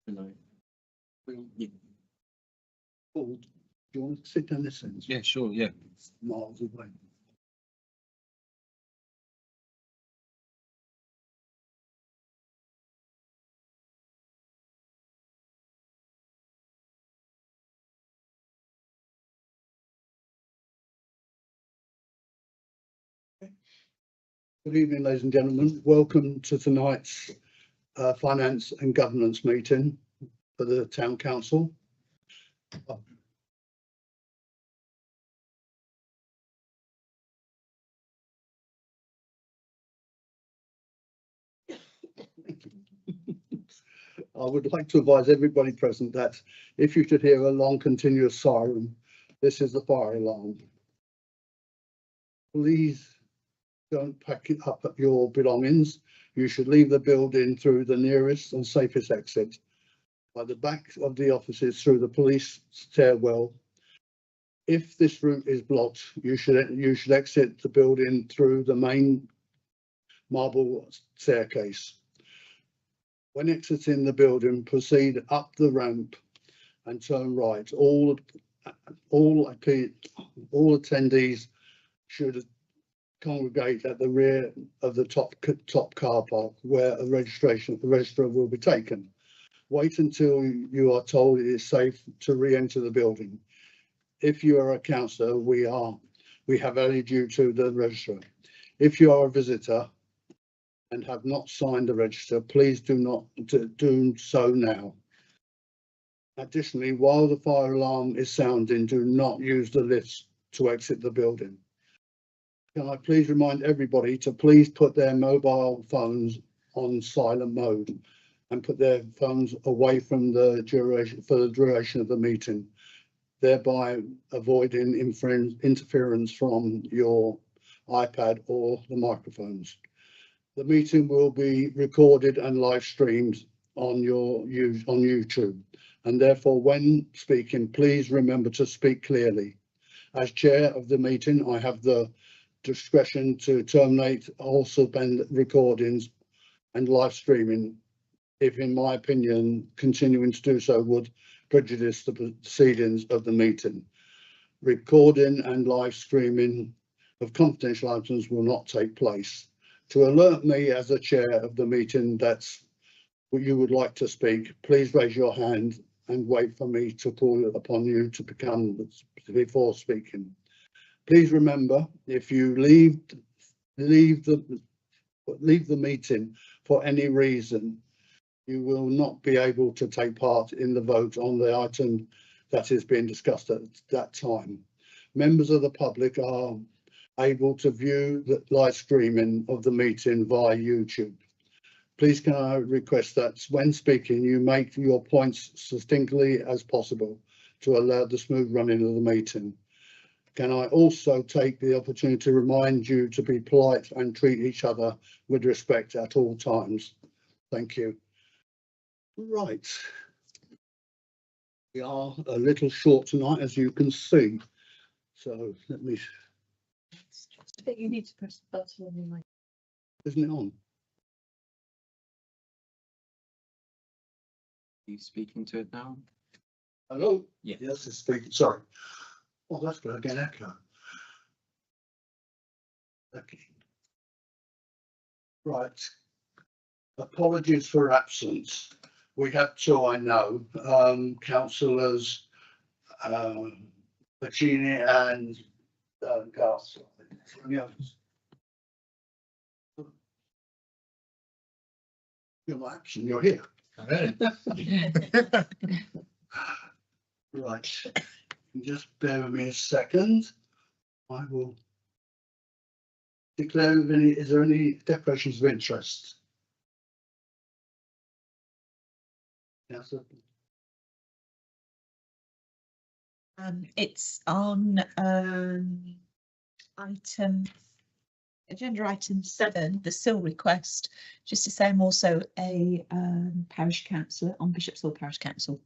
Hello. Yeah, Paul, do you want to sit down this end? yeah, sure, yeah. Miles away. Good evening, ladies and gentlemen. Welcome to tonight's Finance and Governance meeting for the Town Council. I would like to advise everybody present that if you should hear a long continuous siren, this is the fire alarm. Please don't pack it up at your belongings. You should leave the building through the nearest and safest exit. By the back of the offices through the police stairwell. If this route is blocked, you should exit the building through the main marble staircase. When exiting the building, proceed up the ramp and turn right. All attendees should congregate at the rear of the top car park where a register will be taken. Wait until you are told it is safe to re-enter the building. If you are a councillor, we have added you to the register. If you are a visitor and have not signed the register, please do so now. Additionally, while the fire alarm is sounding, do not use the lifts to exit the building. Can I please remind everybody to please put their mobile phones on silent mode and put their phones away from the duration of the meeting, thereby avoiding interference from your iPad or the microphones. The meeting will be recorded and live streamed on YouTube, and therefore when speaking, please remember to speak clearly. As chair of the meeting, I have the discretion to terminate or suspend recordings and live streaming if, in my opinion, continuing to do so would prejudice the proceedings of the meeting. Recording and live streaming of confidential items will not take place. To alert me as the chair of the meeting that's what you would like to speak, please raise your hand and wait for me to call upon you to before speaking. Please remember, if you leave the meeting for any reason, you will not be able to take part in the vote on the item that is being discussed at that time. Members of the public are able to view the live streaming of the meeting via YouTube. Please can I request that when speaking, you make your points succinctly as possible to allow the smooth running of the meeting. Can I also take the opportunity to remind you to be polite and treat each other with respect at all times? Thank you. Right. We are a little short tonight, as you can see. So let me. I think you need to press the button on your mic. Isn't it on? Are you speaking to it now? Hello? Yeah. Yes, it's speaking. Sorry. Oh, that's going to get an echo. Okay. Right. Apologies for absence. We have two, I know, councillors Bacini and Garth. Any others? You're not absent, you're here. Right. Just bear with me a second. I will declare is there any declarations of interest? Yes. It's on agenda item 7, the SIL request. Just to say, I'm also a parish councillor on Bishop's Hall Parish Council.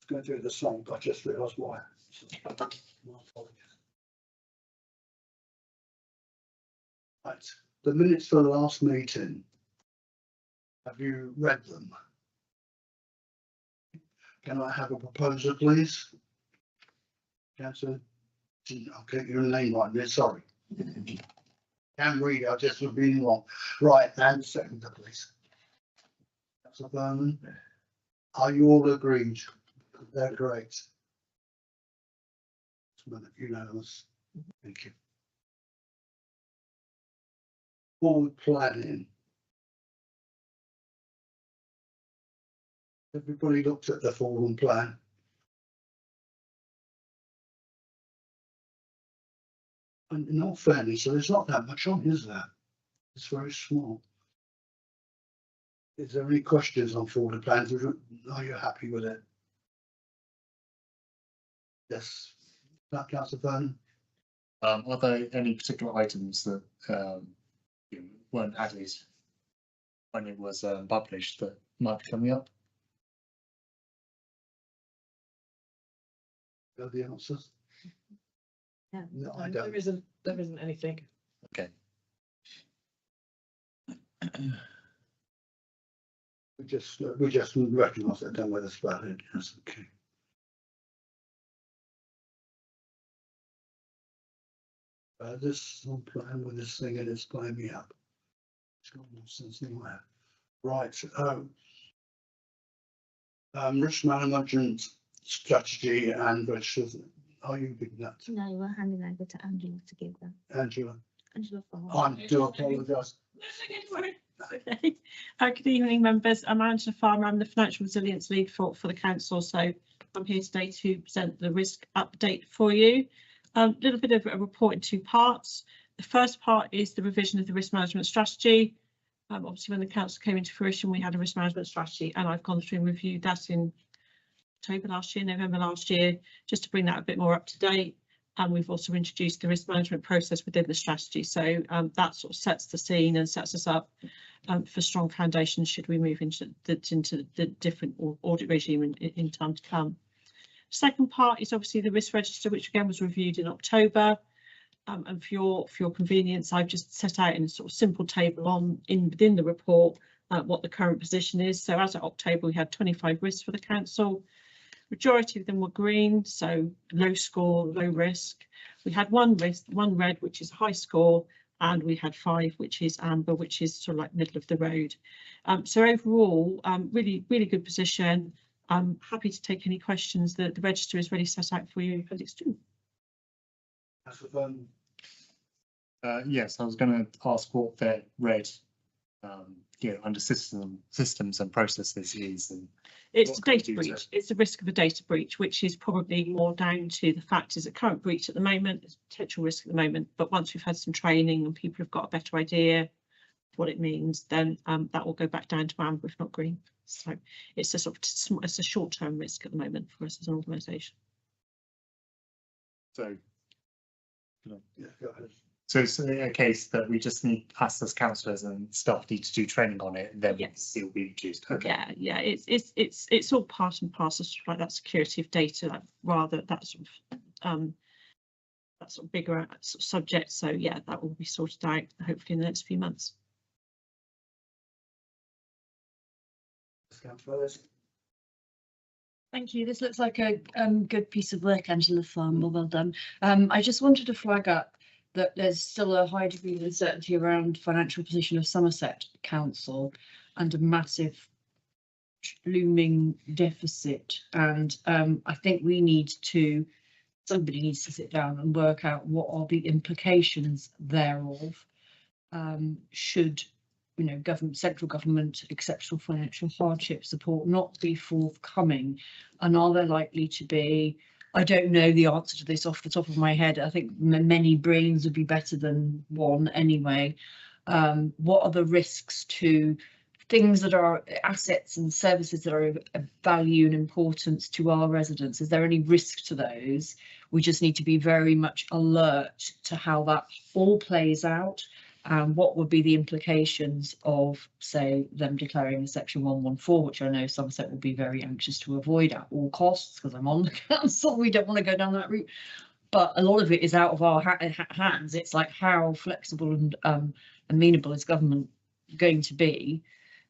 Going to do the song, but I just realised why. My apologies. Right, the minutes for the last meeting. Have you read them? Can I have a proposer, please? Councillor, I'll get your name right there, sorry. Can read, I just would be wrong. Right, and seconder, please. Councillor Berman, are you all agreed? They're great. Unanimous. Thank you. Forward planning. Everybody looked at the forward plan. And in all fairness, there's not that much on, is there? It's very small. Is there any questions on forward plans? Are you happy with it? Yes. That Councillor Vernon? Are there any particular items that weren't added when it was published that might be coming up? Are the answers? No, I don't. There isn't anything. Okay. We just recognise that, don't we? That's about it. Yes, okay. This on plan with this thing and it's blowing me up. It's got no sense anywhere. Right. Risk management strategy and registers. Are you big that? No, we're handing over to Angela to give them. Angela? Angela Farr. I do apologise. Okay. Good evening, members. I'm Angela Farmer. I'm the Financial Resilience Lead for the council. So I'm here today to present the risk update for you. A little bit of a report in two parts. The first part is the revision of the risk management strategy. Obviously, when the council came into fruition, we had a risk management strategy, and I've gone through and reviewed that in October last year, November last year, just to bring that a bit more up to date. And we've also introduced the risk management process within the strategy. So that sort of sets the scene and sets us up for strong foundations should we move into the different audit regime in time to come. Second part is obviously the risk register, which again was reviewed in October. And for your convenience, I've just set out in a sort of simple table within the report what the current position is. So as of October, we had 25 risks for the council. Majority of them were green, so low score, low risk. We had one risk, one red, which is high score, and we had 5, which is amber, which is sort of like middle of the road. So overall, really good position. I'm happy to take any questions that the register is ready set out for you in Appendix 2. Yes, I was going to ask what their red, under systems and processes is. And it's what a can we data do breach. It's a risk of a data breach, which is probably more down to the factors of current breach at the moment. There's potential risk at the moment, but once we've had some training and people have got a better idea of what it means, then that will go back down to amber, if not green. So it's a sort of it's a short-term risk at the moment for us as an organisation. So, Yeah, go ahead. so it's a case that we just need us as councillors and staff need to do training on it, and then Yes. it will be reduced. Okay. Yeah, it's all part and parcel, sort of like that security of data, like rather that sort of bigger sort of subject. So yeah, that will be sorted out hopefully in the next few months. Thank you. This looks like a good piece of work, Angela Farmer. Well done. I just wanted to flag up that there's still a high degree of uncertainty around financial position of Somerset Council and a massive looming deficit. And I think somebody needs to sit down and work out what are the implications thereof. Should central government exceptional financial hardship support not be forthcoming, and are there likely to be, I don't know the answer to this off the top of my head, I think many brains would be better than one anyway. What are the risks to things that are assets and services that are of value and importance to our residents? Is there any risk to those? We just need to be very much alert to how that all plays out. What would be the implications of, say, them declaring a Section 114, which I know Somerset will be very anxious to avoid at all costs, because I'm on the council, we don't want to go down that route. But a lot of it is out of our hands. It's like, how flexible and amenable is government going to be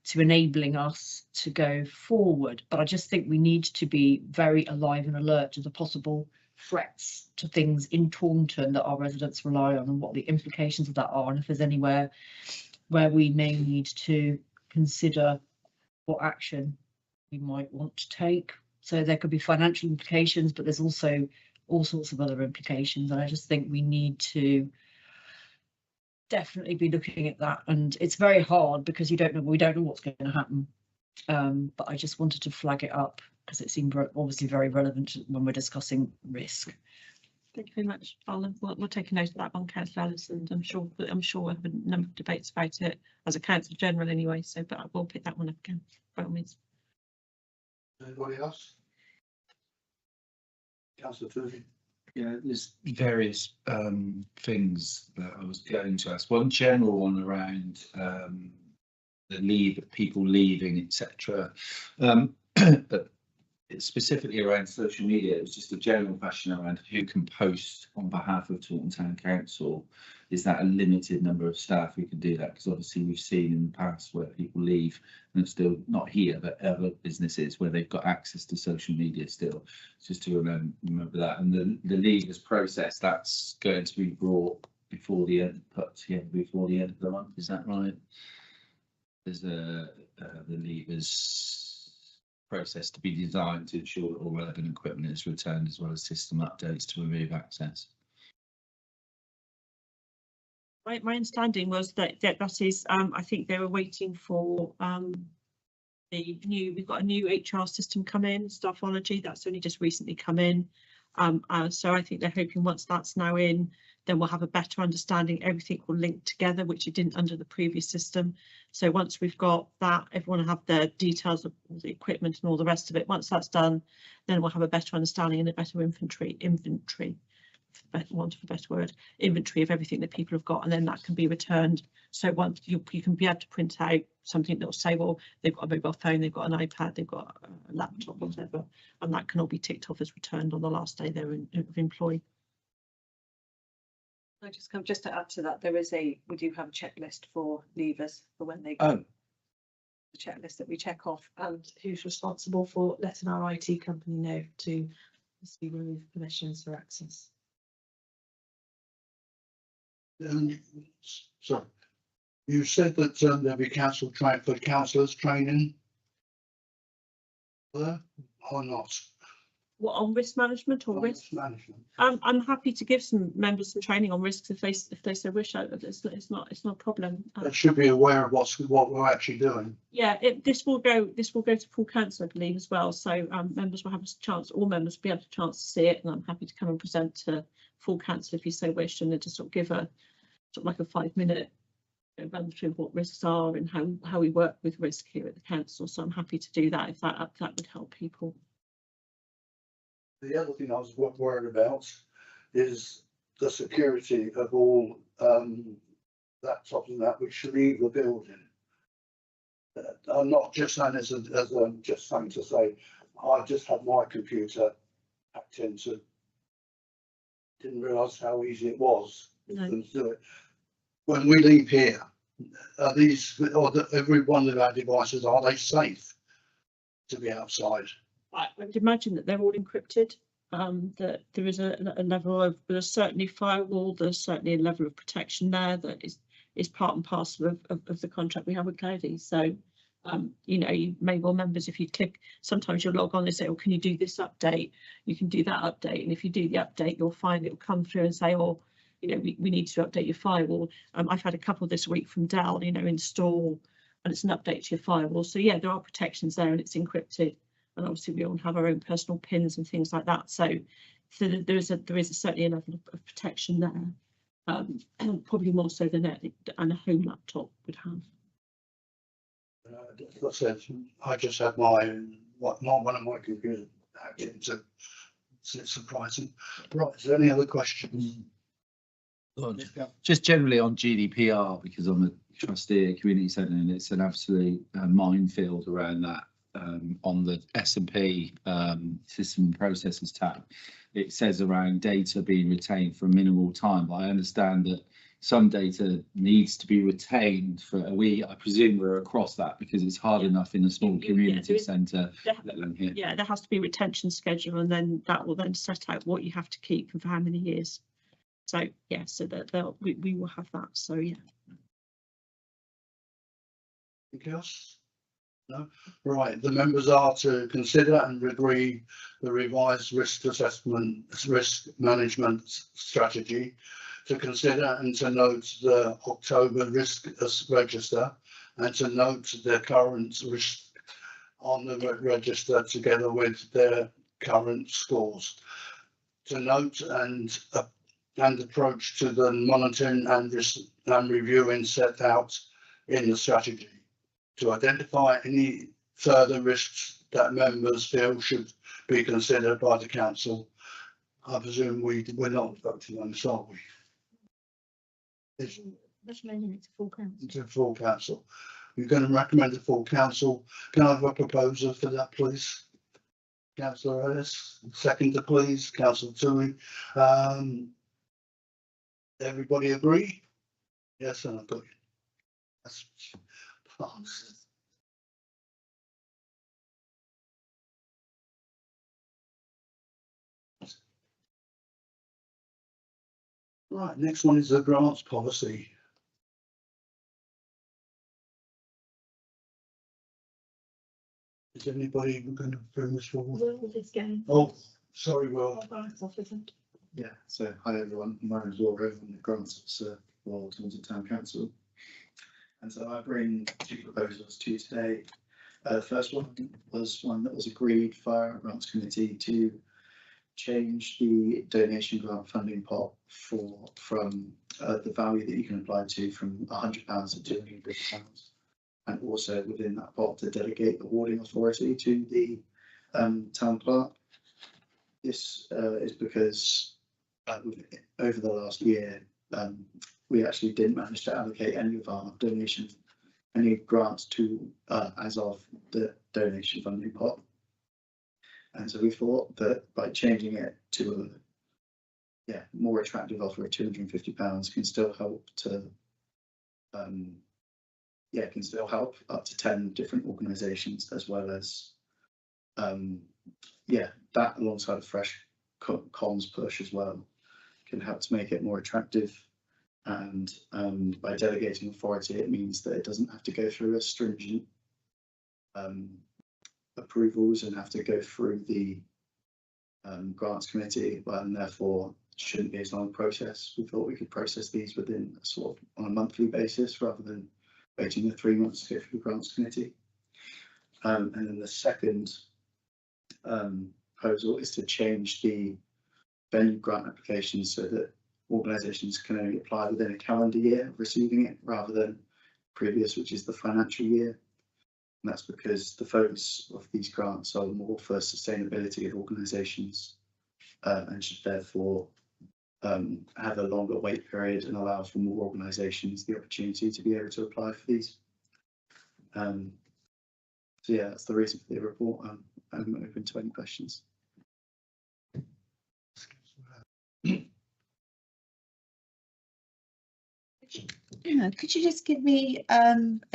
to enabling us to go forward. But I just think we need to be very alive and alert to the possible threats to things in Taunton that our residents rely on, and what the implications of that are, and if there's anywhere where we may need to consider what action we might want to take. So there could be financial implications, but there's also all sorts of other implications, and I just think we need to definitely be looking at that. And it's very hard because we don't know what's going to happen, but I just wanted to flag it up because it seemed obviously very relevant when we're discussing risk. Thank you very much. We'll take a note of that one, Councillor Allison, and I'm sure we'll have a number of debates about it as a council general anyway. So, but I will pick that one up again by all means. Anybody else? Councillor Turvey. Yeah, there's various things that I was going to ask. One general one around the people leaving, etc. But it's specifically around social media. It was just a general question around who can post on behalf of Taunton Town Council. Is that a limited number of staff who can do that? Because obviously we've seen in the past where people leave and it's still not here, but other businesses where they've got access to social media still. Just to remember that. And the leavers process, that's going to be brought before the end, before the end of the month. Is that right? There's the leavers process to be designed to ensure that all relevant equipment is returned, as well as system updates to remove access. My understanding was that is I think they were waiting for we've got a new HR system come in, Staffology, that's only just recently come in. So I think they're hoping once that's now in, then we'll have a better understanding. Everything will link together, which it didn't under the previous system. So once we've got that, everyone will have the details of all the equipment and all the rest of it. Once that's done, then we'll have a better understanding and a better inventory, want of a better word, inventory of everything that people have got, and then that can be returned. So once you can be able to print out something that will say, well, they've got a mobile phone, they've got an iPad, they've got a laptop, whatever, and that can all be ticked off as returned on the last day they're of employee. I just come to add to that, we do have a checklist for leavers for when they Oh, the checklist that we check off, and who's responsible for letting our IT company know to remove permissions for access. So you said that there'll be councillors training there or not? What, on risk management or risk? Management. I'm happy to give some members some training on risks if they so wish. It's not a problem. They should be aware of what we're actually doing. Yeah, this will go to full council, I believe, as well. So members will have a chance. All members will be able to chance to see it, and I'm happy to come and present to full council if you so wish, and then just sort of give a sort of like a 5-minute run through what risks are and how we work with risk here at the council. So I'm happy to do that if that would help people. The other thing I was worried about is the security of all laptops and that which leave the building. I'm not just saying this as just something to say. I just had my computer hacked into. Didn't realise how easy it was to do it. When we leave here, are these every one of our devices, are they safe to be outside? I would imagine that they're all encrypted. That there is a level of, there's certainly firewall, there's certainly a level of protection there that is part and parcel of the contract we have with Cloudy. So, you know, you may well members, if you click, sometimes you'll log on and say, oh, can you do this update? You can do that update. And if you do the update, you'll find it will come through and say, oh, you know, we need to update your firewall. I've had a couple this week from Dell, you know, install, and it's an update to your firewall. So yeah, there are protections there and it's encrypted. And obviously we all have our own personal pins and things like that. So there is certainly a level of protection there, and probably more so than a home laptop would have. As I said, I just had one of my computers hacked into. It's surprising. Right, is there any other questions? just generally on GDPR, because I'm a trustee at Community Centre and it's an absolute minefield around that. On the S&P system and processes tab, it says around data being retained for a minimal time, but I understand that some data needs to be retained for, I presume we're across that because it's hard enough in a small Yeah, community there is- centre, there- let alone here. Yeah, there has to be a retention schedule, and then that will then set out what you have to keep and for how many years. So yeah, so that we will have that. So yeah. Anything else? No? Right, the members are to consider and agree the revised risk assessment, risk management strategy, to consider and to note the October risk register, and to note their current risk on the register together with their current scores. To note and approach to the monitoring and risk and reviewing set out in the strategy. To identify any further risks that members feel should be considered by the council. I presume we're not voting on this, are we? It's Recommending it to full council. to full council. You're going to recommend the full council. Can I have a proposal for that, please? Councillor Ellis, seconder, please. Councillor Toohey. Everybody agree? Yes, and I've got you. That's passed. Right, next one is the grants policy. Is anybody going to bring this forward? Will this going? Oh, sorry, Will. Yeah, so hi everyone, my name is Will Grove, I'm the grants officer for Taunton Town Council. And so I bring two proposals to you today. The first one was one that was agreed via our grants committee to change the donation grant funding pot from the value that you can apply to from £100 to £250. And also within that pot to delegate the awarding authority to the town clerk. This is because over the last year, we actually didn't manage to allocate any of our donations, any grants to as of the donation funding pot. And so we thought that by changing it to a more attractive offer of £250 can still help to can still help up to 10 different organisations, as well as that alongside a fresh comms push as well can help to make it more attractive. And by delegating authority, it means that it doesn't have to go through a stringent approvals and have to go through the grants committee, and therefore shouldn't be as long a process. We thought we could process these within a sort of on a monthly basis rather than waiting the 3 months to go through the grants committee. And then the second proposal is to change the venue grant applications so that organisations can only apply within a calendar year of receiving it rather than previous, which is the financial year. And that's because the focus of these grants are more for sustainability of organisations and should therefore have a longer wait period and allow for more organisations the opportunity to be able to apply for these. So yeah, that's the reason for the report. I'm open to any questions. Could you just give me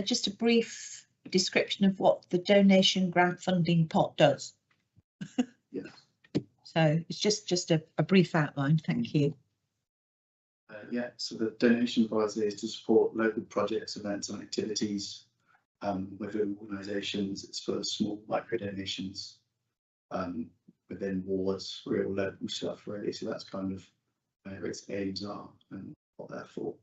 just a brief description of what the donation grant funding pot does? Yes. So it's just a brief outline, thank you. So the donation advisory is to support local projects, events and activities within organisations. It's for small micro donations within wards, real local stuff really. So that's kind of where its aims are and what they're for.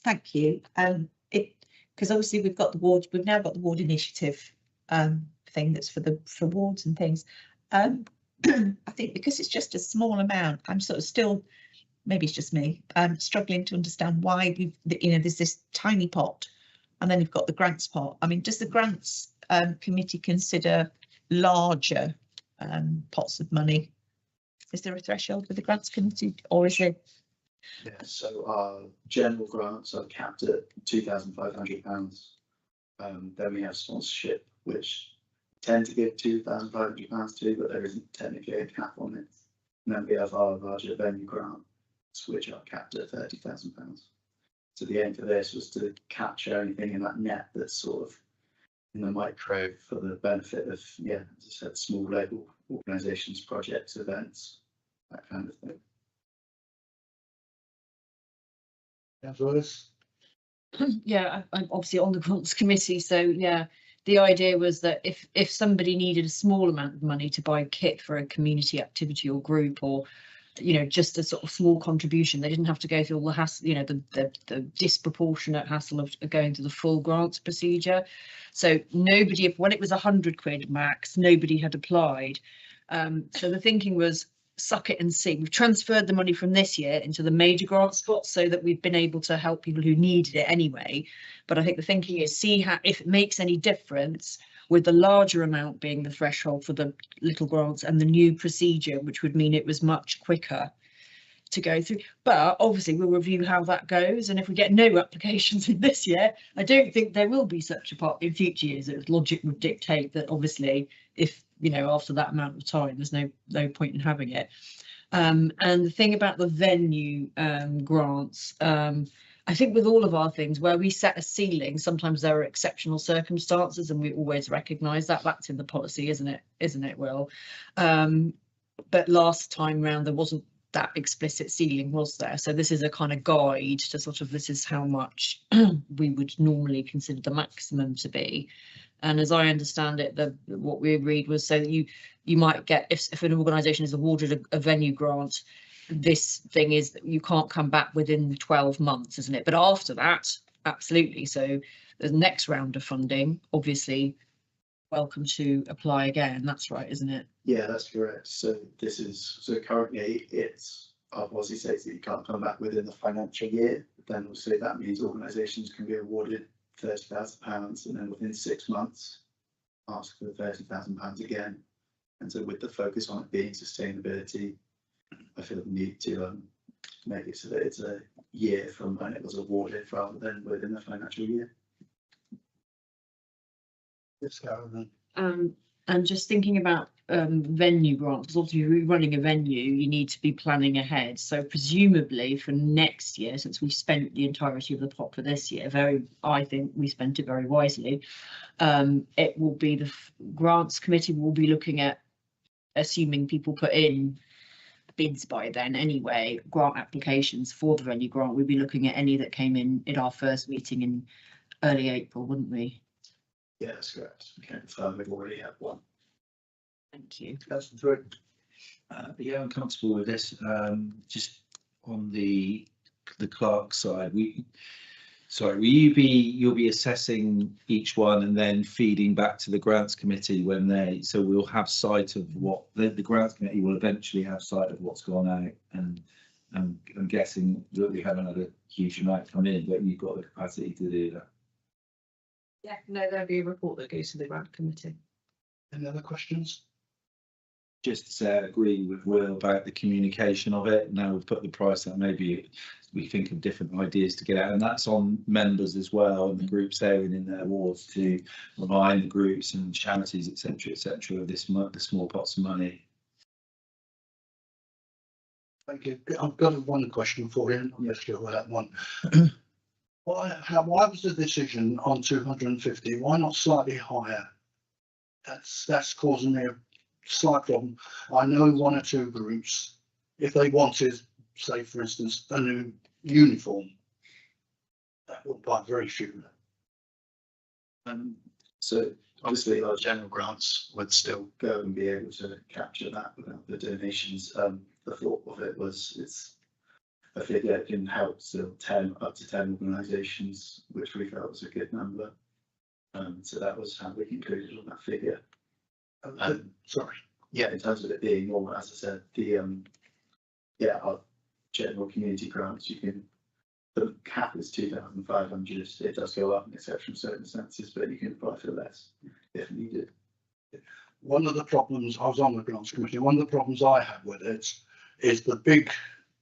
Thank you. Because obviously we've got the ward, we've now got the ward initiative thing that's for wards and things. I think because it's just a small amount, I'm sort of still, maybe it's just me, struggling to understand why there's this tiny pot and then you've got the grants pot. I mean, does the grants committee consider larger pots of money? Is there a threshold with the grants committee, or is it? Yeah, so our general grants are capped at £2,500. Then we have sponsorship, which tend to give £2,500 to, but there isn't technically a cap on it. And then we have our larger venue grants, which are capped at £30,000. So the aim for this was to capture anything in that net that's sort of in the micro for the benefit of, yeah, as I said, small local organisations, projects, events, that kind of thing. Councillor Willis? Yeah, I'm obviously on the grants committee, so yeah, the idea was that if somebody needed a small amount of money to buy kit for a community activity or group, or just a sort of small contribution, they didn't have to go through all the hassle, the disproportionate hassle of going through the full grants procedure. So nobody, when it was £100 max, nobody had applied. So the thinking was, suck it and see. We've transferred the money from this year into the major grant spot so that we've been able to help people who needed it anyway. But I think the thinking is, see how, if it makes any difference, with the larger amount being the threshold for the little grants and the new procedure, which would mean it was much quicker to go through. But obviously we'll review how that goes, and if we get no applications in this year, I don't think there will be such a part in future years. Logic would dictate that obviously if after that amount of time there's no point in having it. And the thing about the venue grants, I think with all of our things where we set a ceiling, sometimes there are exceptional circumstances, and we always recognise that. That's in the policy, isn't it, Will? But last time round there wasn't that explicit ceiling, was there? So this is a kind of guide to sort of, this is how much we would normally consider the maximum to be. And as I understand it, what we agreed was so that you might get, if an organisation is awarded a venue grant, this thing is that you can't come back within 12 months, isn't it? But after that, absolutely. So the next round of funding, obviously, welcome to apply again. That's right, isn't it? Yeah, that's correct. So currently our policy says that you can't come back within the financial year. Then obviously that means organisations can be awarded £30,000, and then within 6 months ask for £30,000 again. And so with the focus on it being sustainability, I feel the need to make it so that it's a year from when it was awarded rather than within the financial year. Yes, Karen. And just thinking about venue grants, obviously if you're running a venue, you need to be planning ahead. So presumably for next year, since we've spent the entirety of the pot for this year, I think we spent it very wisely. It will be the grants committee will be looking at, assuming people put in bids by then anyway, grant applications for the venue grant. We'd be looking at any that came in our first meeting in early April, wouldn't we? Yeah, that's correct. We can confirm we've already had one. Thank you. That's the three. Yeah, I'm comfortable with this. Just on the clerk side, you'll be assessing each one and then feeding back to the grants committee so we'll have sight of what the grants committee will eventually have sight of what's gone out, and I'm guessing that we haven't had a huge amount come in, but you've got the capacity to do that. Yeah, no, there'll be a report that goes to the grant committee. Any other questions? Just agree with Will about the communication of it. Now we've put the price out, maybe we think of different ideas to get out, and that's on members as well, and the groups there in their wards to remind the groups and charities, etc., of the small pots of money. Thank you. I've got one question for you. Let's go with that one. Why was the decision on 250? Why not slightly higher? That's causing me a slight problem. I know one or two groups, if they wanted, say for instance, a new uniform, that would buy very few. So obviously our general grants would still go and be able to capture that without the donations. The thought of it was it's a figure that can help still up to 10 organisations, which we felt was a good number. So that was how we concluded on that figure. Sorry. Yeah, in terms of it being more, as I said, our general community grants, the cap is 2,500. It does go up in exceptional circumstances, but you can apply for less if needed. One of the problems, I was on the grants committee, one of the problems I have with it is the big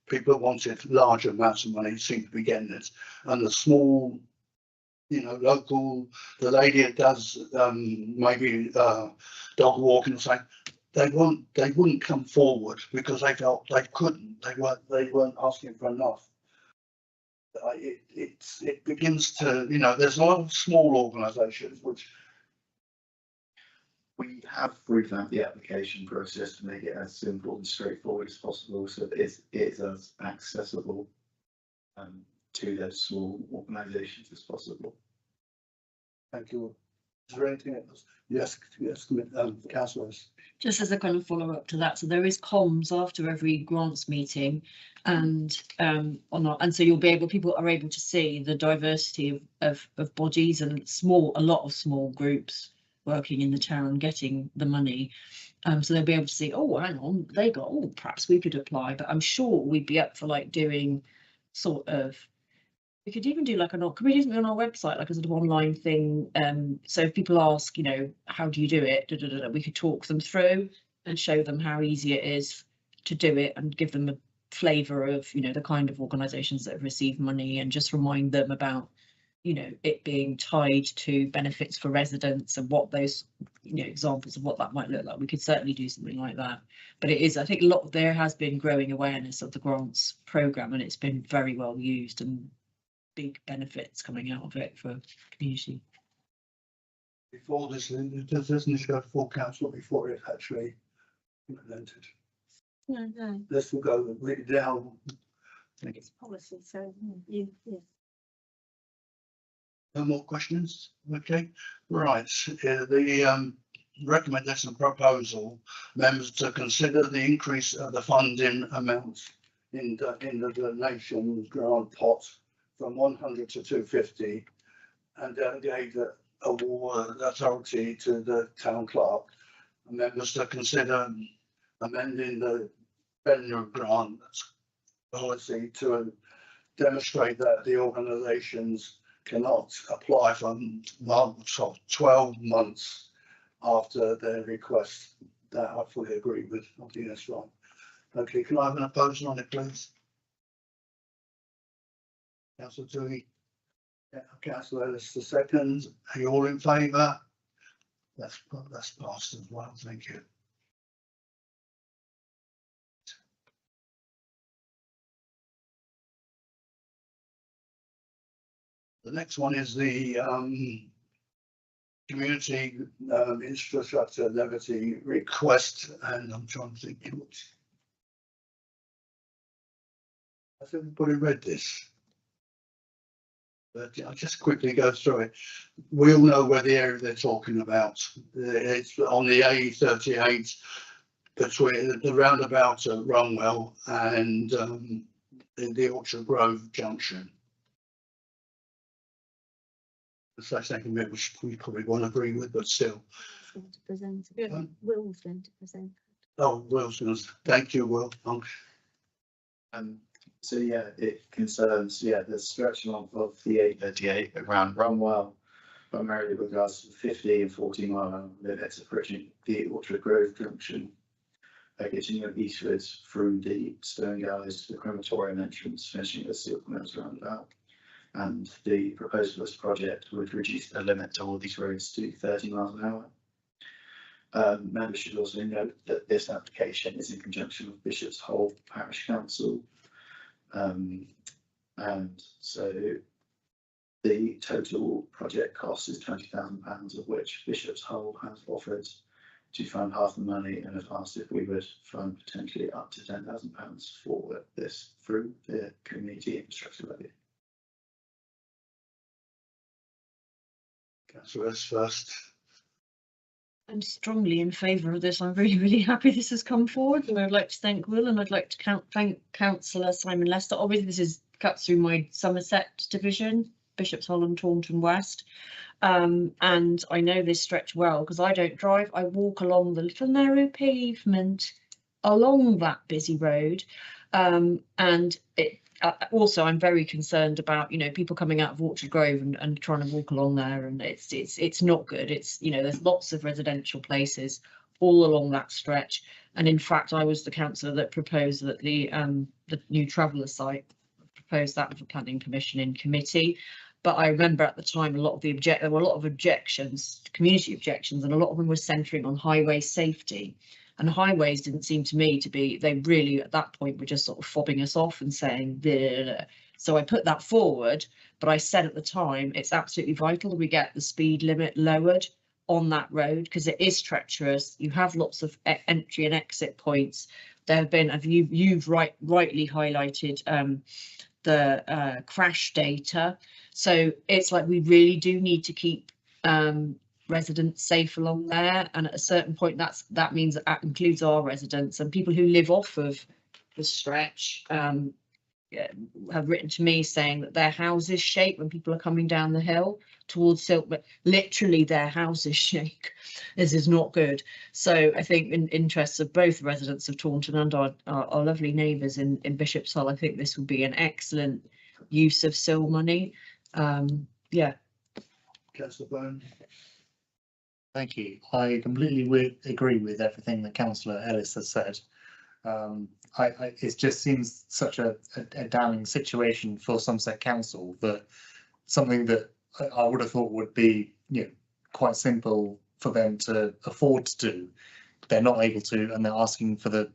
people that wanted larger amounts of money seem to be getting it, and the small you know, local, the lady that does, maybe, dog walking or something, they wouldn't come forward because they felt they couldn't, they weren't asking for enough. It begins to, you know, there's a lot of small organisations which. We have revamped the application process to make it as simple and straightforward as possible, so that it's as accessible to those small organisations as possible. Thank you. Is there anything else? Yes, councillors. Just as a kind of follow up to that, so there is comms after every grants meeting, and and so you'll be able, people are able to see the diversity of bodies and a lot of small groups working in the town getting the money. So they'll be able to see, oh, hang on, they got, oh, perhaps we could apply. But I'm sure we'd be up for like doing sort of, we could even do like can we do something on our website, like a sort of online thing? So if people ask, you know, how do you do it? We could talk them through and show them how easy it is to do it and give them a flavour of, you know, the kind of organisations that have received money, and just remind them about, you know, it being tied to benefits for residents and what those, you know, examples of what that might look like. We could certainly do something like that. But it is, I think there has been growing awareness of the grants programme, and it's been very well used and big benefits coming out of it for community. Before this, doesn't this go full council before it's actually implemented? No, This will go down. it's policy, so you, yeah. No more questions? Okay, right. The recommendation proposal, members to consider the increase of the funding amounts in the donation grant pot from 100 to 250, and gave the award authority to the town clerk. And members to consider amending the venue grant policy to demonstrate that the organisations cannot apply for 12 months after their request. That I fully agree with. I think that's right. Okay, can I have an opposing on it, please? Councillor Tui. Yeah, Councillor Ellis, the second. Are you all in favour? That's passed as well. Thank you. The next one is the community infrastructure levy request, and I'm trying to think. Has everybody read this? But I'll just quickly go through it. We all know where the area they're talking about. It's on the A38 between the roundabout at Runwell and the Orchard Grove junction. So that's something which we probably won't agree with, but still. Going to present. Yeah. Will's going to present. Oh, Wilson's. Thank you, Will. So yeah, it concerns the stretch of the A38 around Runwell, primarily with regards to the 50 and 40 mile limits approaching the Orchard Grove junction, continuing eastwards through the Stone Gallows to the crematorium entrance, finishing at the Silk Mills roundabout. And the proposal of this project would reduce the limit to all these roads to 30 miles an hour. Members should also note that this application is in conjunction with Bishop's Hole Parish Council. And so the total project cost is £20,000, of which Bishop's Hole has offered to fund half the money and have asked if we would fund potentially up to £10,000 for this through the community infrastructure levy. Councillors first. I'm strongly in favour of this. I'm really, really happy this has come forward, and I'd like to thank Will, and I'd like to thank Councillor Simon Lester. Obviously, this cuts through my Somerset division, Bishop's Hole and Taunton West. And I know this stretch well because I don't drive. I walk along the little narrow pavement along that busy road. And it also, I'm very concerned about, you know, people coming out of Orchard Grove and trying to walk along there, and it's not good. It's, you know, there's lots of residential places all along that stretch. And in fact, I was the councillor that proposed that the new traveller site, proposed that with the planning commission in committee. But I remember at the time there were a lot of objections, community objections, and a lot of them were centering on highway safety. And highways didn't seem to me to be, they really at that point were just sort of fobbing us off and saying, bleh. So I put that forward, but I said at the time, it's absolutely vital that we get the speed limit lowered on that road because it is treacherous. You have lots of entry and exit points. There have been, you've rightly highlighted the crash data. So it's like we really do need to keep residents safe along there, and at a certain point that means that includes our residents and people who live off of the stretch. Have written to me saying that their houses shake when people are coming down the hill towards Silk, but literally their houses shake. This is not good. So I think in interests of both residents of Taunton and our lovely neighbours in Bishop's Hull, I think this would be an excellent use of SIL money. Yeah. Councillor Byrne. Thank you. I completely agree with everything that Councillor Ellis has said. It just seems such a damning situation for Somerset Council that something that I would have thought would be, quite simple for them to afford to do, they're not able to, and they're asking for the,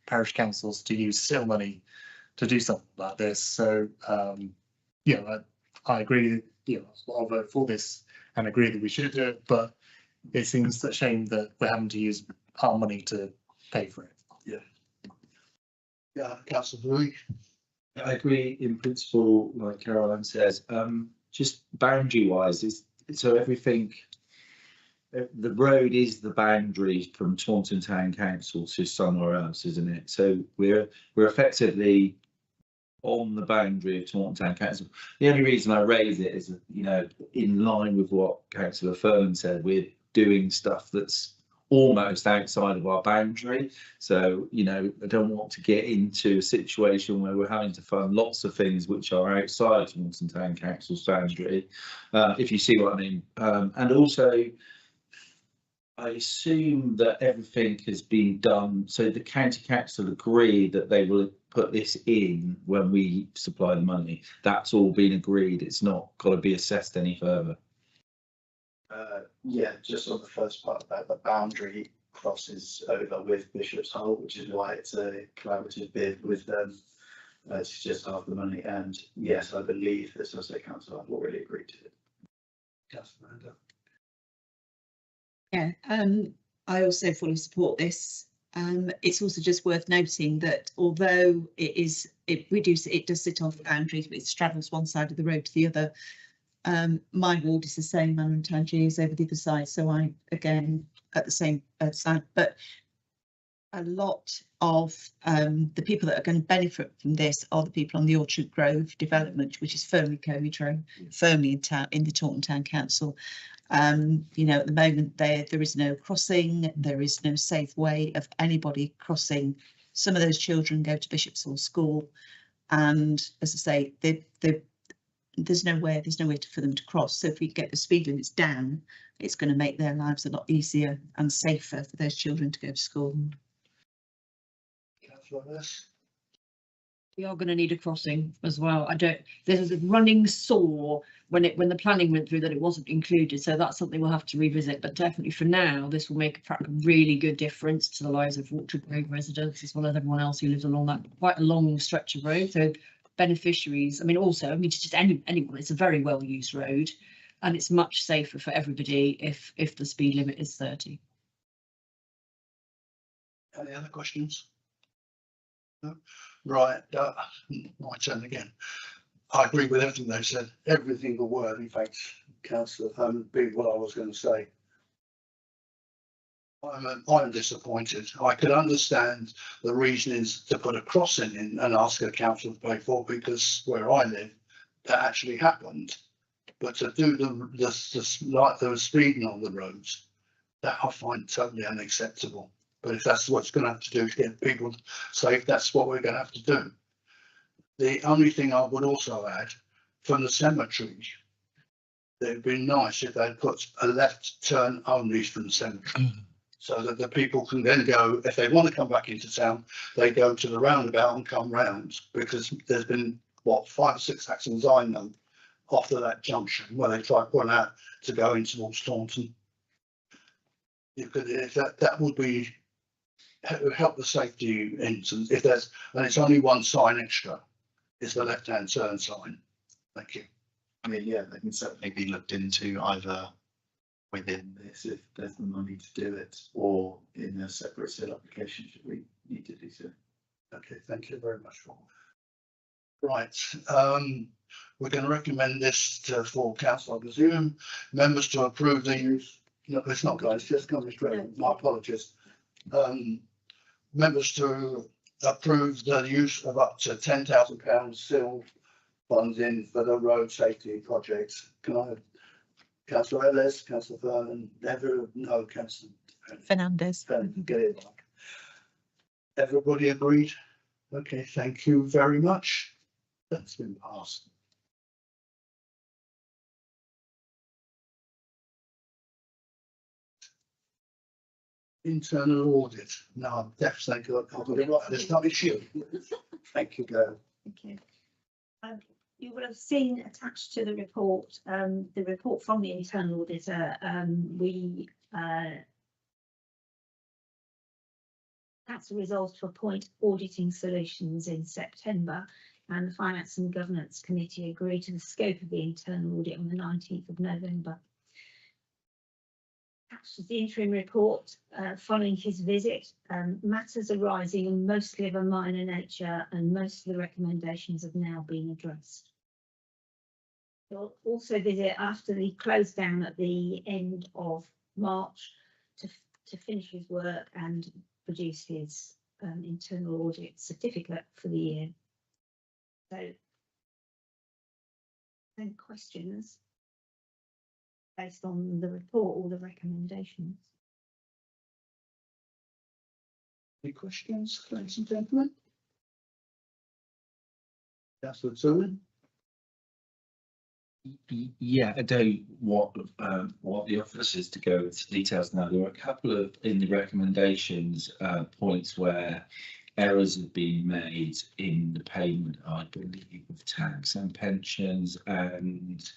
parish councils to use SIL money to do something like this. So, I agree, I'll vote for this and agree that we should do it, but it seems a shame that we're having to use our money to pay for it. Yeah, Councillor Louis. I agree in principle, like Caroline says, just boundary wise, so everything, the road is the boundary from Taunton Town Council to somewhere else, isn't it? So we're effectively on the boundary of Taunton Town Council. The only reason I raise it is, in line with what Councillor Fern said, we're doing stuff that's almost outside of our boundary. So, I don't want to get into a situation where we're having to fund lots of things which are outside Taunton Town Council's boundary, if you see what I mean. And also, I assume that everything has been done, so the county council agree that they will put this in when we supply the money. That's all been agreed. It's not got to be assessed any further. Yeah, just on the first part about the boundary crosses over with Bishop's Hull, which is why it's a collaborative bid with them. It's just half the money, and yes, I believe the Somerset Council have already agreed to it. Councillor Miranda. Yeah, I also fully support this. It's also just worth noting that although it does sit on the boundaries, but it straddles one side of the road to the other. My ward is the same, Manor and Tangier is over the other side, so I again at the same side. But a lot of the people that are going to benefit from this are the people on the Orchard Grove development, which is firmly co-metro, firmly in the Taunton Town Council. At the moment there is no crossing, there is no safe way of anybody crossing. Some of those children go to Bishop's Hall School, and as I say, there's nowhere for them to cross. So if we get the speed limits down, it's going to make their lives a lot easier and safer for those children to go to school. Councillor Ellis. We are going to need a crossing as well. There's a running sore when the planning went through that it wasn't included, so that's something we'll have to revisit. But definitely for now, this will make a really good difference to the lives of Orchard Grove residents as well as everyone else who lives along that quite a long stretch of road. So beneficiaries, just anyone, it's a very well used road, and it's much safer for everybody if the speed limit is 30. Any other questions? No? Right, my turn again. I agree with everything they said, every single word. In fact, Councillor being what I was going to say. I'm disappointed. I could understand the reasonings to put a crossing in and ask a council to pay for, because where I live, that actually happened. But to do the speeding on the roads, that I find totally unacceptable. But if that's what's going to have to do to get people safe, that's what we're going to have to do. The only thing I would also add, from the cemetery, it'd be nice if they'd put a left turn only from the cemetery. So that the people can then go, if they want to come back into town, they go to the roundabout and come round, because there's been, 5 or 6 accidents I know after that junction where they try one out to go into North Staunton. That would be help the safety entrance if there's, and it's only one sign extra. It's the left-hand turn sign. Thank you. I mean, yeah, they can certainly be looked into either within this if there's the money to do it, or in a separate SIL application should we need to do so. Okay, thank you very much. Right, we're going to recommend this for council, I presume, members to approve the use. No, it's not, guys, just coming straight. My apologies. Members to approve the use of up to £10,000 SIL funding for the road safety projects. Can I, Councillor Ellis, Councillor Vernon, no, Councillor Fernandez. Get it. Everybody agreed? Okay, thank you very much. That's been passed. Internal audit. No, I'm definitely got it right. There's no issue. Thank you, Gail. Okay. You will have seen attached to the report from the internal auditor. Council resolved to appoint auditing solutions in September, and the Finance and Governance Committee agreed to the scope of the internal audit on the 19th of November. Attached is the interim report following his visit. Matters arising are mostly of a minor nature, and most of the recommendations have now been addressed. He'll also visit after the close down at the end of March to finish his work and produce his internal audit certificate for the year. So, any questions based on the report or the recommendations? Any questions, ladies and gentlemen? Councillor Toolan? Yeah, I don't want the officers to go into details now. There are a couple of in the recommendations points where errors have been made in the payment, I believe, of tax and pensions, and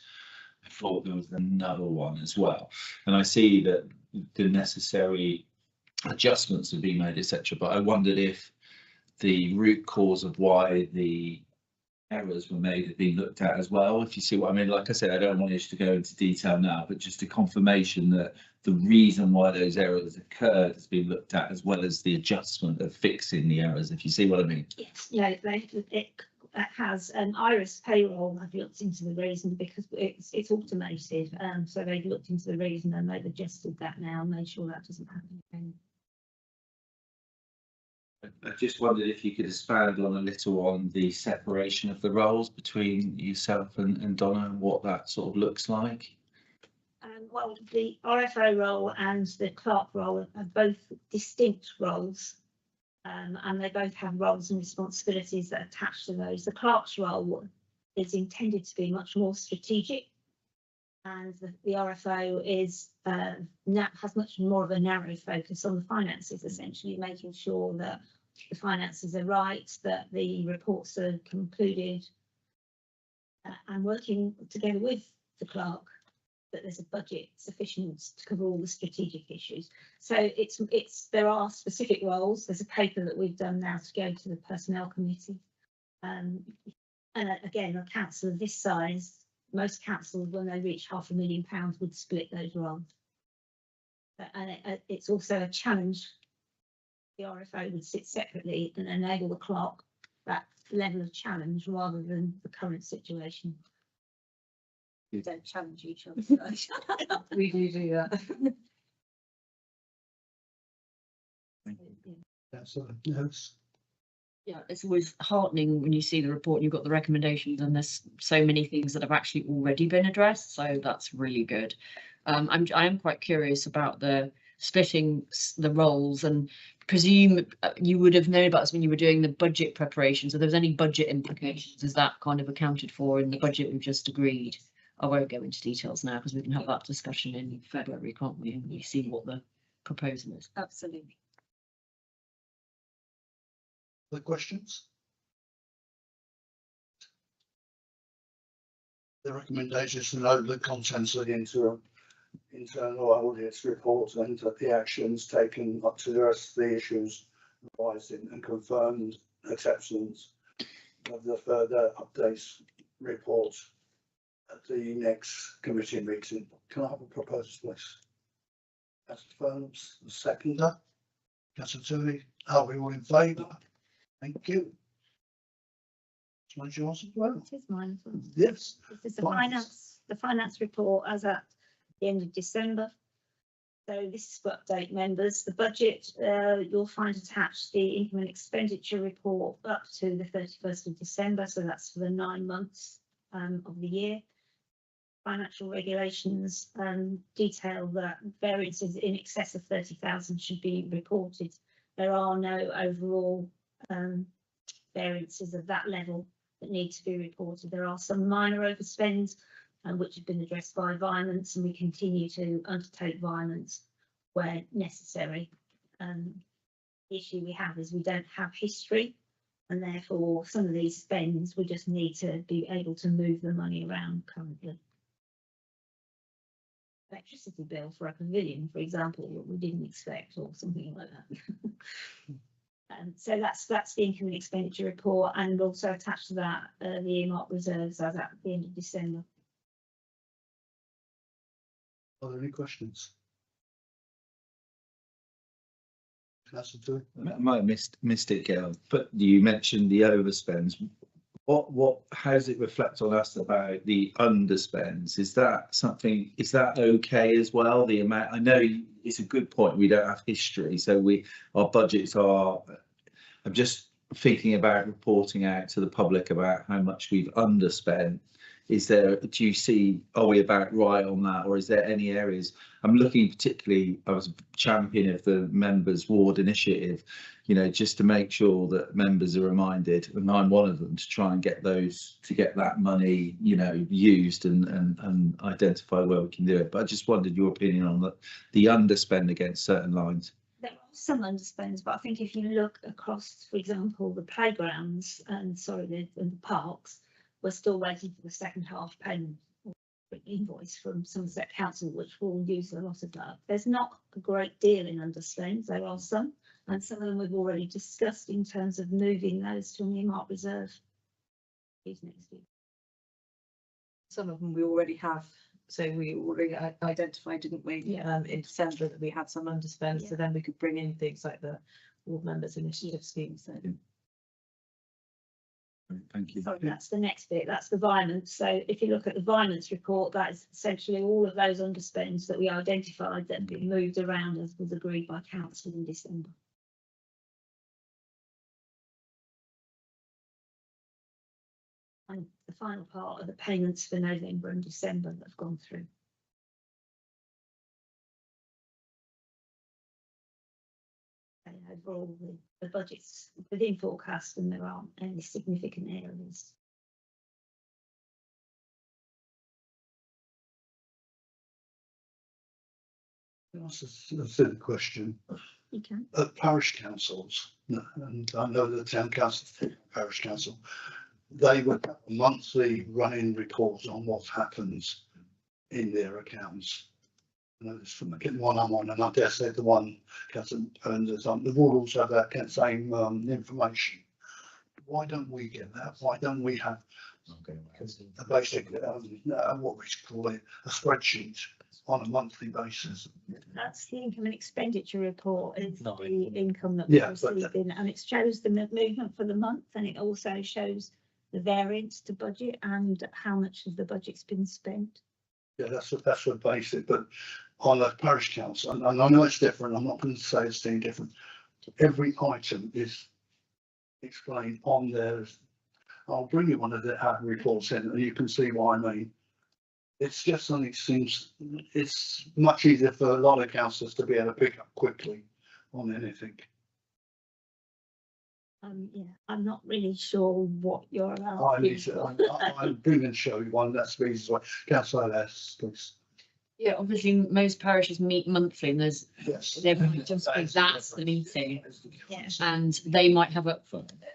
I thought there was another one as well. And I see that the necessary adjustments have been made, etc. But I wondered if the root cause of why the errors were made had been looked at as well, if you see what I mean. Like I said, I don't want you to go into detail now, but just a confirmation that the reason why those errors occurred has been looked at, as well as the adjustment of fixing the errors, if you see what I mean. Yes, yeah, it has. Iris Payroll have looked into the reason because it's automated, so they've looked into the reason and they've adjusted that now and made sure that doesn't happen again. I just wondered if you could expand on a little on the separation of the roles between yourself and Donna, and what that sort of looks like. Well, the RFO role and the clerk role are both distinct roles, and they both have roles and responsibilities that attach to those. The clerk's role is intended to be much more strategic, and the RFO is has much more of a narrow focus on the finances, essentially making sure that the finances are right, that the reports are concluded, and working together with the clerk that there's a budget sufficient to cover all the strategic issues. So there are specific roles. There's a paper that we've done now to go to the personnel committee, and again, a council of this size, most councils, when they reach £500,000, would split those roles. And it's also a challenge. The RFO would sit separately and enable the clerk that level of challenge rather than the current situation. We don't challenge each other. We do that. That's yes. Yeah, it's always heartening when you see the report and you've got the recommendations, and there's so many things that have actually already been addressed. So that's really good. I am quite curious about the splitting the roles, and presume you would have known about this when you were doing the budget preparation. So if there's any budget implications, is that kind of accounted for in the budget we've just agreed? I won't go into details now because we can have that discussion in February, can't we? And we see what the proposal is. Absolutely. Other questions? The recommendation is to note the contents of the internal audit report and that the actions taken up to address the issues arising and confirmed acceptance of the further updates report at the next committee meeting. Can I have a proposal, please? Councillor Firms, the seconder. Councillor Toohey, are we all in favour? Thank you. Yours as well. It is mine as well. Yes. This is Finance. the finance report as at the end of December. So this is for update members. The budget, you'll find attached the income and expenditure report up to the 31st of December. So that's for the 9 months of the year. Financial regulations detail that variances in excess of 30,000 should be reported. There are no overall variances of that level that need to be reported. There are some minor overspends which have been addressed by violence, and we continue to undertake violence where necessary. The issue we have is we don't have history, and therefore some of these spends we just need to be able to move the money around currently. Electricity bill for a pavilion, for example, what we didn't expect, or something like that. So that's the income and expenditure report, and also attached to that the earmarked reserves as at the end of December. Are there any questions? Councillor Toohey? I might have missed it, Gail, but you mentioned the overspends. How does it reflect on us about the underspends? Is that okay as well? The amount, I know it's a good point. We don't have history, so our budgets are. I'm just thinking about reporting out to the public about how much we've underspent. Do you see, are we about right on that, or is there any areas? I'm looking particularly, I was a champion of the members ward initiative, just to make sure that members are reminded, and I'm one of them, to try and get that money, used and identify where we can do it. But I just wondered your opinion on the underspend against certain lines. There are some underspends, but I think if you look across, for example, the playgrounds and the parks, we're still waiting for the second half payment invoice from Somerset Council, which will use a lot of that. There's not a great deal in underspends. There are some, and some of them we've already discussed in terms of moving those to an earmarked reserve. Some of them we already have. So we already identified, didn't we, Yeah. in December, that we had some underspend, Yeah. so then we could bring in things like the ward members initiative scheme. So Thank you. Sorry, that's the next bit. That's the violence. So if you look at the violence report, that is essentially all of those underspends that we identified that have been moved around as was agreed by council in December. And the final part of the payments for November and December that have gone through. And overall, the budget's within forecast, and there aren't any significant areas. That's a silly question. You can. At parish councils, and I know the town council, parish council, they would have a monthly running report on what happens in their accounts. I know this from the one I'm on, and I dare say the one Councillor Burns on. The board also have that same information. Why don't we get that? Why don't we have a basic, what we call it, a spreadsheet on a monthly basis? That's the income and expenditure report, is No. the income that Yeah, we've but received in, and it shows the movement for the month, and it also shows the variance to budget and how much of the budget's been spent. Yeah, that's a basic, but on a parish council, and I know it's different, I'm not going to say it's any different. Every item is explained on there. I'll bring you one of the reports in, and you can see what I mean. It's just something seems, it's much easier for a lot of councillors to be able to pick up quickly on anything. Yeah, I'm not really sure what you're I allowed. need to, I'm going to show you one that's the easiest way. Councillor Ellis, please. Yeah, obviously most parishes meet monthly and Yes. there might just be that's the meeting. Yeah. And they might have a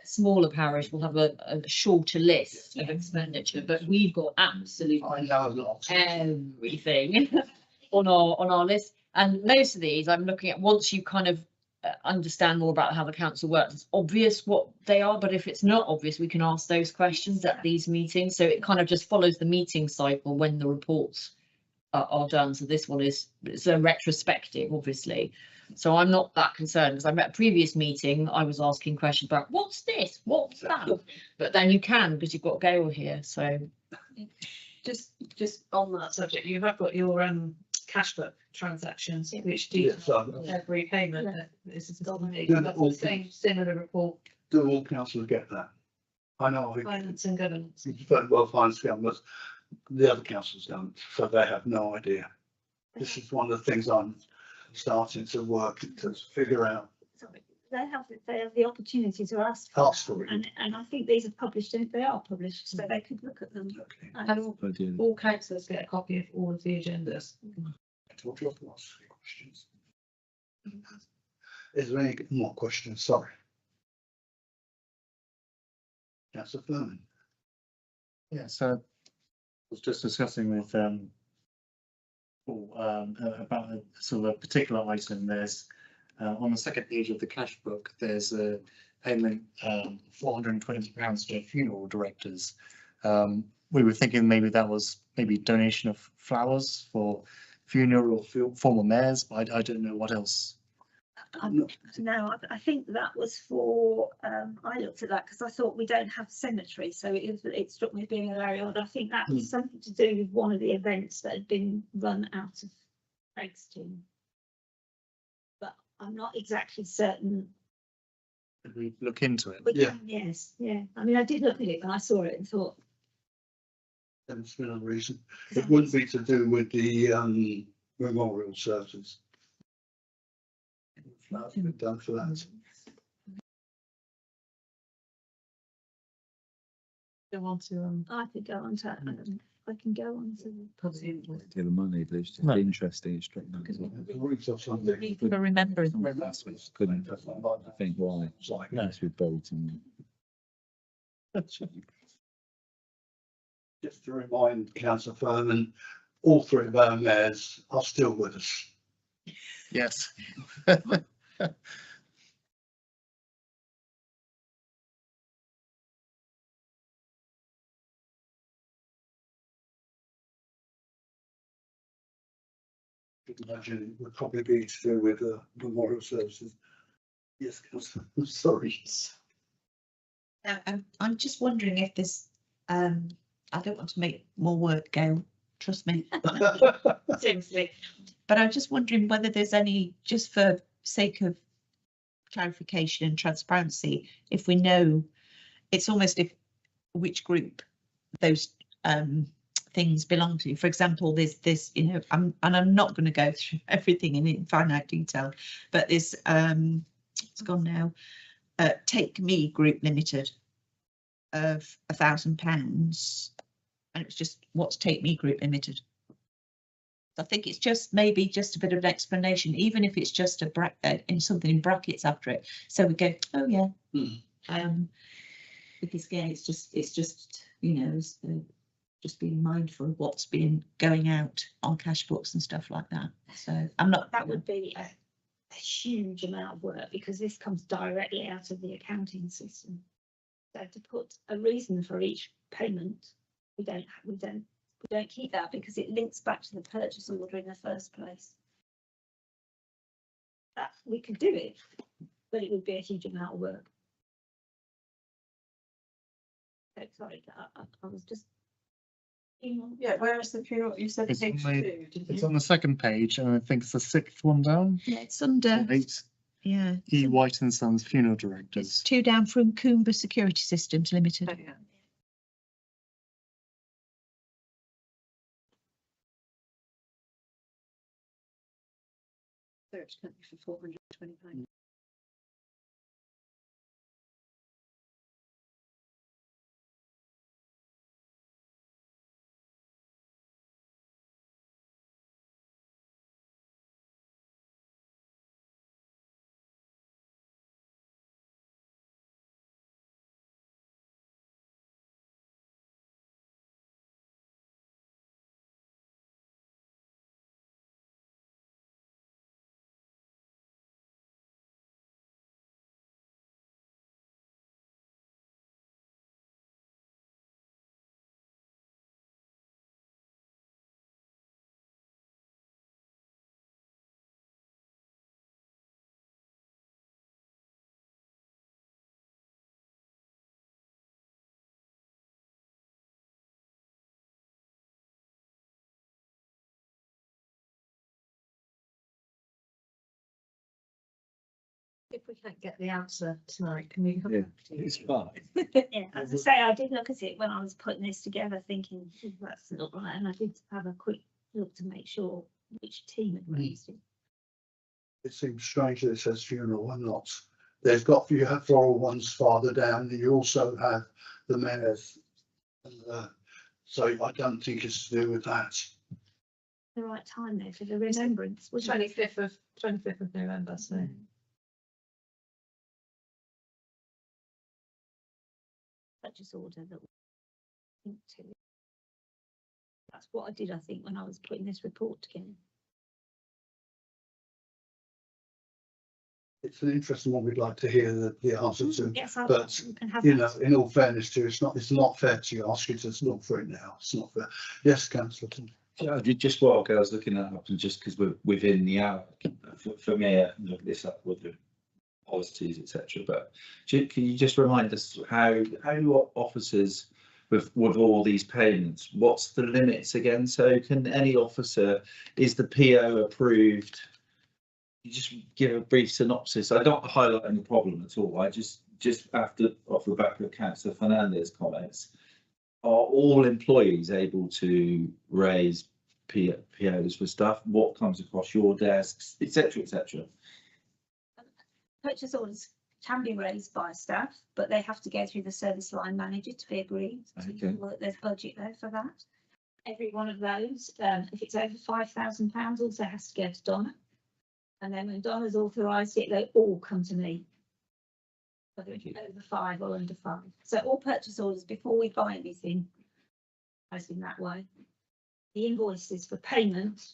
smaller parish will have a shorter list of expenditure, but we've got I absolutely know a lot. everything on our list. And most of these I'm looking at once you kind of understand more about how the council works, it's obvious what they are, but if it's not obvious, we can ask those questions at these meetings. So it kind of just follows the meeting cycle when the reports are done. So this one it's a retrospective, obviously. So I'm not that concerned because I met a previous meeting, I was asking questions about what's this, what's that? But then you can because you've got Gail here, so. Just on that subject, you have got your cash book transactions, Yeah. which do Yes, every payment. Yeah. This is Got the Yeah, that's all- the same similar report, Do all councillors get that? I know, finance and governance. it's very well financed, but the other councillors don't, so they have no idea. This is one of the things I'm starting to work to figure out. Sorry, they have the opportunity to ask. Ask for it. And I think these are published, and they are published, so they could look at them. Okay. And all councillors get a copy of all of the agendas. Talk to you after last few questions. Is there any more questions? Sorry. Councillor Furman. Yeah, so I was just discussing with Paul about a sort of a particular item. There's on the second page of the cash book, there's a payment £420 to funeral directors. We were thinking maybe that was maybe donation of flowers for funeral or former mayors, but I don't know what else. No, I think that was for, I looked at that because I thought we don't have cemetery, so it struck me as being a very odd. I think that was something to do with one of the events that had been run out of Folkestone. But I'm not exactly certain. Could we look into it? But Yeah. yes, yeah. I mean, I did look at it when I saw it and thought. There's been a reason. It wouldn't be to do with the memorial services. That's been done for that. Go on to I could go on to, I can go on to. The money, but it's just No. interesting. It struck me as well. The roots of something. For remembering. That's what couldn't think why. It's like, No. It's with Bolton. just to remind Councillor Furman, all three of our mayors are still with us. Yes. I could imagine it would probably be to do with memorial services. Yes, Councillor, I'm sorry. I'm just wondering if there's, I don't want to make more work, Gail, trust me. Seriously. But I'm just wondering whether there's any, just for sake of clarification and transparency, if we know, it's almost if which group those things belong to. For example, there's this, you know, I'm not going to go through everything in infinite detail, but there's it's gone now. Take Me Group Limited of £1,000, and it was just what's Take Me Group Limited. I think it's just maybe just a bit of an explanation, even if it's just a bracket in something in brackets after it. So we go, oh yeah, because again, it's just you know, just being mindful of what's been going out on cash books and stuff like that. So I'm not. That would be a huge amount of work because this comes directly out of the accounting system. So to put a reason for each payment, we don't keep that because it links back to the purchase order in the first place. That we could do it, but it would be a huge amount of work. So sorry, I was just. yeah, where is the funeral? You said It's on page the- 2, didn't It's you? on the second page, and I think it's the sixth one down. Yeah, it's under. Eight. Yeah, E. White and Sons Funeral it's Directors. 2 down from Coomber Security Systems Limited. Oh, yeah. Search company for £420. If we can't get the answer tonight, can we come Yeah, back to you? It's fine. Yeah, as I say, I did look at it when I was putting this together, thinking "Oh, that's not right, and I did have a quick look to make sure which team had raised it. It seems strange that it says funeral and not. There's got, you have floral ones farther down, and you also have the mayor's. So I don't think it's to do with that. The right time there for the remembrance, was 25th of November, so. purchase order that. we think to. That's what I did, I think, when I was putting this report together. It's an interesting one we'd like to hear the answer to. Yes, But, you can have You know, that. in all fairness to you, it's not fair to ask you to look for it now. It's not fair. Yes, councillor. Yeah, just what I was looking at, and just because we're within the hour, for me, I look this up with the policies, etc. But can you just remind us how do officers with all these payments? What's the limits again? So can any officer, is the PO approved? You just give a brief synopsis. I don't highlight any problem at all. I just after off the back of Councillor Fernandez's comments. Are all employees able to raise POs for stuff? What comes across your desks, etc., etc.? Purchase orders can be raised by staff, but they have to go through the service line manager to be agreed. So you Okay. feel that there's budget there for that. Every one of those, if it's over £5,000, also has to go to Donna. And then when Donna's authorised it, they all come to me. Whether it's over 5 or under 5. So all purchase orders before we buy anything, goes in that way. The invoices for payment,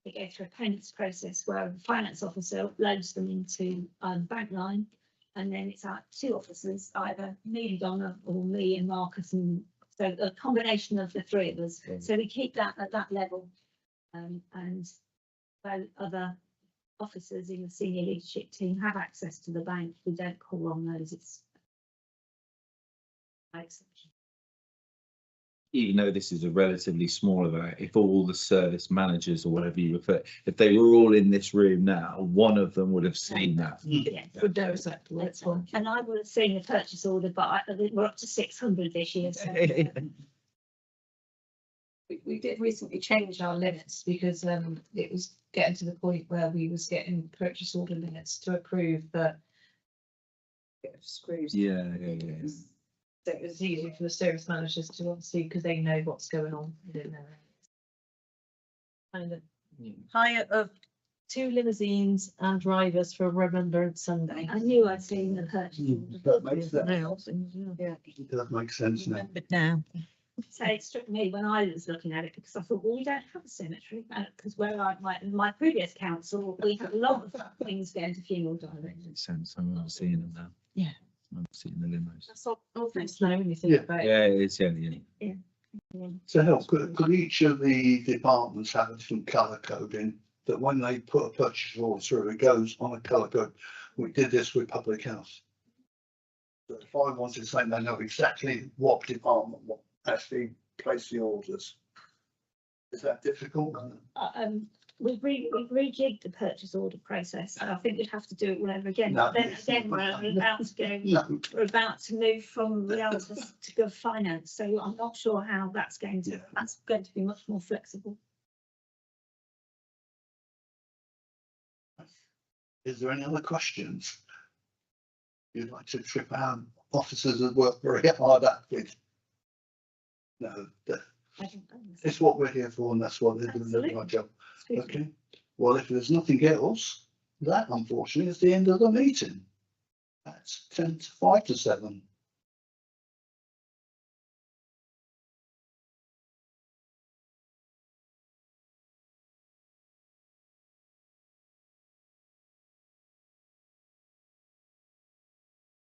they go through a payments process where the finance officer loads them into Bankline, and then it's our 2 officers, either me and Donna or me and Marcus, and so a combination of the 3 of us. Okay. So we keep that at that level, and so other officers in the senior leadership team have access to the bank. We don't call on those. It's by exception. Even though this is a relatively small amount, if all the service managers or whatever you refer, if they were all in this room now, one of them would have seen that. Yeah. Would know exactly what it's for. And I would have seen the purchase order, but I think we're up to 600 this year. So We did recently change our limits because it was getting to the point where we was getting purchase order limits to approve that. Screws. Yeah. So it was easy for the service managers to obviously, because they know what's going on within their areas. Kind of hire of 2 limousines and drivers for Remembrance Sunday. I knew I'd seen the purchase order. That makes sense. Yeah. It does make sense now. Remembered now. So it struck me when I was looking at it, because I thought, well, we don't have a cemetery, because where my previous council, we had a lot of things going to funeral directors. Makes sense. I remember seeing them now. Yeah. I remember seeing the limos. That's all thanks to know when you think Yeah. about it. Yeah, it is. Yeah. So help, could each of the departments have a different colour coding that when they put a purchase order through, it goes on a colour code? We did this with public health. But if I wanted to say they know exactly what department will actually place the orders. Is that difficult? We've rejigged the purchase order process, and I think we'd have to do it all over again. No. But then again, we're about to go. No, We're about to move from realtors to gov finance, so I'm not sure how that's going to. Yeah. That's going to be much more flexible. is there any other questions? You'd like to trip our officers that work very hard at with? No, I think it's what we're here for and that's what they're doing their right job. that's- Okay, well, if there's nothing else, that unfortunately is the end of the meeting. That's 5 to 7.